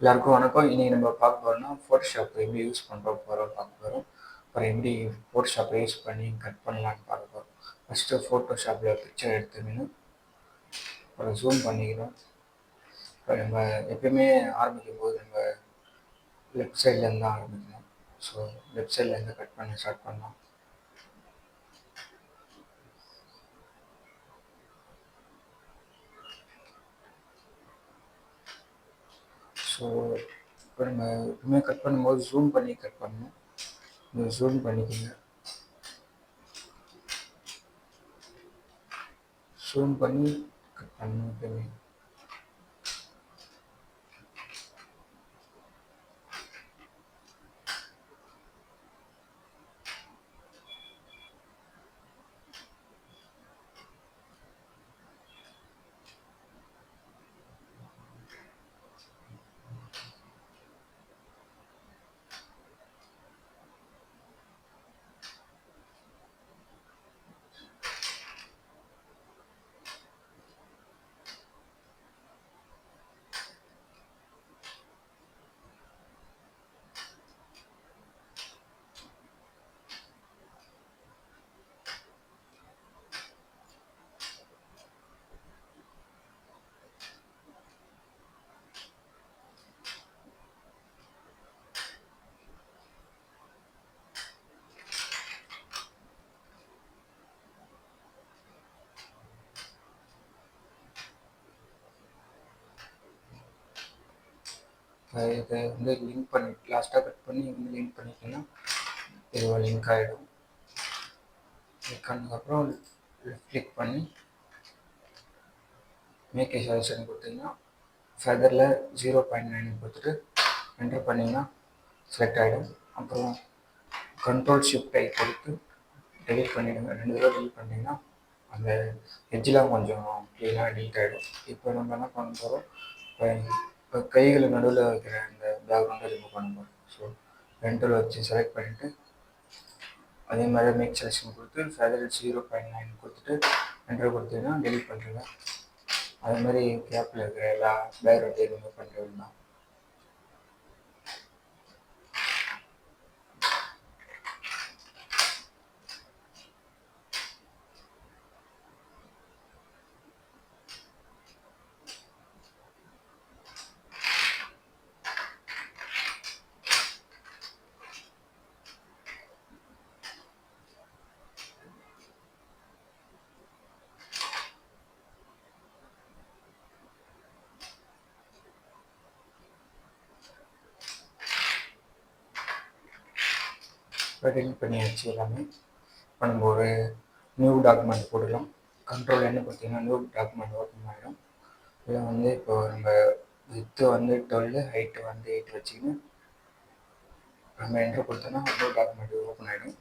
எல்லாருக்கும் வணக்கம். இன்னைக்கு நம்ம பார்க்க போறோம்னா, ஃபோட்டோஷாப் எப்படி யூஸ் பார்க்க போறோம். அப்புறம் எப்படி ஃபோட்டோஷாப்பை யூஸ் பண்ணி கட் பண்ணலான்னு பார்க்க போறோம். ஃபர்ஸ்ட்டு ஃபோட்டோஷாப்பில் பிக்சர் எடுத்துக்கின்னு அப்புறம் ஜூம் பண்ணிக்கணும். இப்போ நம்ம எப்பயுமே ஆரம்பிக்கும்போது நம்ம லெஃப்ட் சைட்லேருந்து தான் ஆரம்பிக்கணும். ஸோ லெஃப்ட் சைட்லேருந்து கட் பண்ண ஸ்டார்ட் பண்ணலாம். ஸோ இப்போ நம்ம எப்பவுமே கட் பண்ணும்போது ஜூம் பண்ணி கட் பண்ணணும். இந்த ஜூம் பண்ணிக்கோங்க. ஜூம் பண்ணி கட் பண்ணணும் எப்பயுமே. இதை வந்து லிங்க் பண்ணி லாஸ்ட்டாக கட் பண்ணி வந்து லிங்க் பண்ணிட்டீங்கன்னா இது லிங்க் ஆகிடும். கிளிக் ஆனதுக்கப்புறம் லெஃப்ட் கிளிக் பண்ணி மேக் ஏ சஜஷன் கொடுத்தீங்கன்னா ஃபெதரில் 0.9 கொடுத்துட்டு என்டர் பண்ணிங்கன்னா செலக்ட் ஆகிடும். அப்புறம் கண்ட்ரோல் ஷிஃப்டை கொடுத்து டெலிட் பண்ணிவிடுங்க. 2 தடவை டெலிட் பண்ணிங்கன்னா அந்த எட்ஜெலாம் கொஞ்சம் க்ளீனாக டெலிட் ஆகிடும். இப்போ நம்ம என்ன பண்ண போகிறோம், இப்போ கைகள் நடுவில் வைக்கிற அந்த பேக்ரவுண்டை ரிமூவ் பண்ண போகிறோம். ஸோ ரெண்டில் வச்சு செலக்ட் பண்ணிவிட்டு அதே மாதிரி மேக் செலெக்ஷன் கொடுத்து ஃபெதர் 0.9 கொடுத்துட்டு என்டர் கொடுத்தீங்கன்னா டெலிட் பண்ணுறேங்க. அது மாதிரி கேப்பில் இருக்கிற எல்லா பேக்ரவுண்டையும் ரிமூவ் பண்ணுறது தான். இப்போ டெலிட் பண்ணியாச்சு எல்லாமே. இப்போ நம்ம ஒரு நியூ டாக்குமெண்ட் போடலாம். கண்ட்ரோல் என்ன பார்த்தீங்கன்னா நியூ டாக்குமெண்ட் ஓப்பன் ஆகிடும். இதில் வந்து இப்போ நம்ம வித்து வந்து 12, ஹைட்டு வந்து 8 வச்சுக்கின்னு நம்ம என்ட்ரு கொடுத்தோன்னா நியூ டாக்குமெண்ட் ஓப்பன் ஆகிடும்.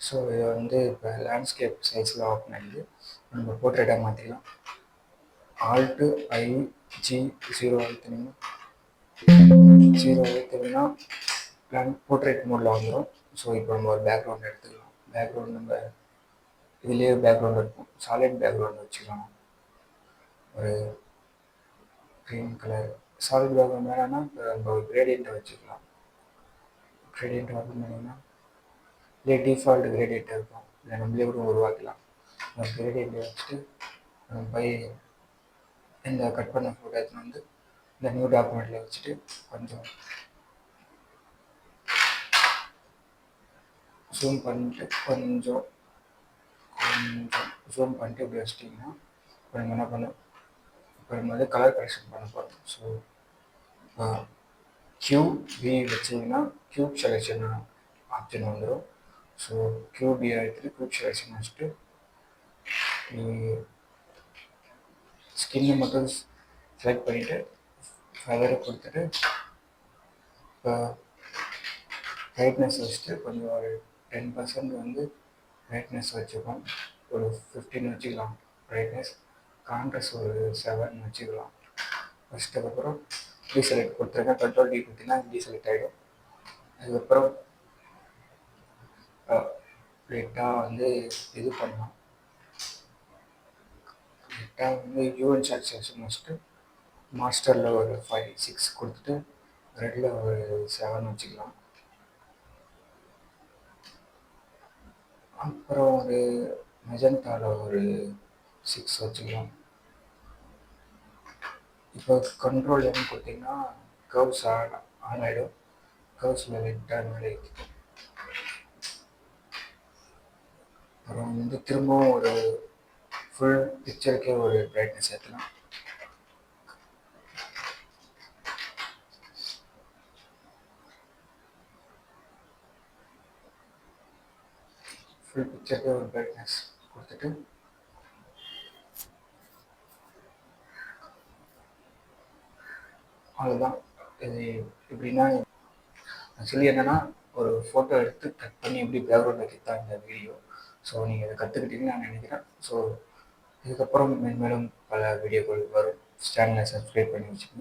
ஸோ இதை வந்து இப்போ லேண்ட்ஸ்கேப் சைஸில் ஓப்பன் ஆகிடுது. நம்ம போர்ட்ரேட்டாக மாற்றிக்கலாம். ஆல்ட்டு IG 0 அழுத்தினீங்கன்னா 0 அழுத்தினீங்கன்னா போர்ட்ரேட் மோடில் வந்துடும். ஸோ இப்போ நம்ம ஒரு பேக்ரவுண்ட் எடுத்துக்கலாம். பேக்ரவுண்ட் நம்ம இதுலேயே பேக்ரவுண்ட் இருக்கும். சாலிட் பேக்ரவுண்ட் வச்சுக்கலாம். ஒரு க்ரீன் கலர் சாலிட் பேக்ரவுண்ட் வேணான்னா இப்போ நம்ம ஒரு கிரேடியண்ட்டை வச்சுக்கலாம். கிரேடியண்ட் ஓப்பன் பண்ணிங்கன்னா இல்லை டிஃபால்ட் கிரேடியண்ட் இருக்கும். இல்லை நம்மளே கூட உருவாக்கலாம். அந்த கிரேடியண்ட்டை வச்சுட்டு நம்ம போய் இந்த கட் பண்ண ஃபோட்டோ எடுத்துன்னு வந்து இந்த நியூ டாக்குமெண்ட்டில் வச்சுட்டு கொஞ்சம் ஜூம் பண்ணிட்டு கொஞ்சம் ஜூம் பண்ணிட்டு இப்படி வச்சிட்டிங்கன்னா இப்போ நம்ம என்ன பண்ணோம், இப்போ நம்ம வந்து கலர் கரெக்ஷன் பண்ண போகிறோம். ஸோ QB வச்சிங்கன்னா க்யூப் செலெக்ஷன் ஆப்ஷன் வந்துடும். ஸோ QB எடுத்துகிட்டு க்யூப் செலெக்ஷன் வச்சுட்டு ஸ்கின்னை மட்டும் செலக்ட் பண்ணிவிட்டு ஃபெதரை கொடுத்துட்டு இப்போ பிரைட்னஸ் வச்சுட்டு கொஞ்சம் ஒரு 10% வந்து பிரைட்னஸ் வச்சுப்போம். ஒரு 15 வச்சுக்கலாம் பிரைட்னஸ். கான்ட்ராஸ்ட் ஒரு 7 வச்சுக்கலாம். வச்சதுக்கப்புறம் டீசெலக்ட் கொடுத்துருக்கேன். கண்ட்ரோல் D கொடுத்தீங்கன்னா டீசெலக்ட் ஆகிடும். அதுக்கப்புறம் லைட்டாக வந்து இது பண்ணலாம். லைட்டாக வந்து யூஎன் சாச்சுரேஷன் வச்சுட்டு மாஸ்டரில் ஒரு 5 6 கொடுத்துட்டு ரெட்டில் ஒரு 7 வச்சுக்கலாம். அப்புறம் ஒரு மெஜந்தாவில் ஒரு 6 வச்சுக்கலாம். இப்போ கண்ட்ரோல் என்ன கொடுத்தீங்கன்னா கர்வ்ஸ் ஆன் ஆகிடும். கர்வ்ஸில் லைட்டாக மேலே ஏற்றிக்கும். அப்புறம் வந்து திரும்பவும் ஒரு ஃபுல் பிக்சருக்கே ஒரு பிரைட்னஸ் ஏற்றலாம். ஃபுல் பிக்சருக்கே ஒரு பிரைட்னஸ் கொடுத்துட்டு அவ்வளோதான். இது எப்படின்னா ஆக்சுவலி என்னென்னா ஒரு ஃபோட்டோ எடுத்து கட் பண்ணி எப்படி பேக்ரவுண்ட் வைக்கத்தான் இந்த வீடியோ. ஸோ நீங்கள் இதை கற்றுக்கிட்டீங்கன்னு நான் நினைக்கிறேன். ஸோ இதுக்கப்புறம் மேலும் பல வீடியோக்கள் வரும். சேனலை சப்ஸ்கிரைப் பண்ணி வச்சுக்கோங்க.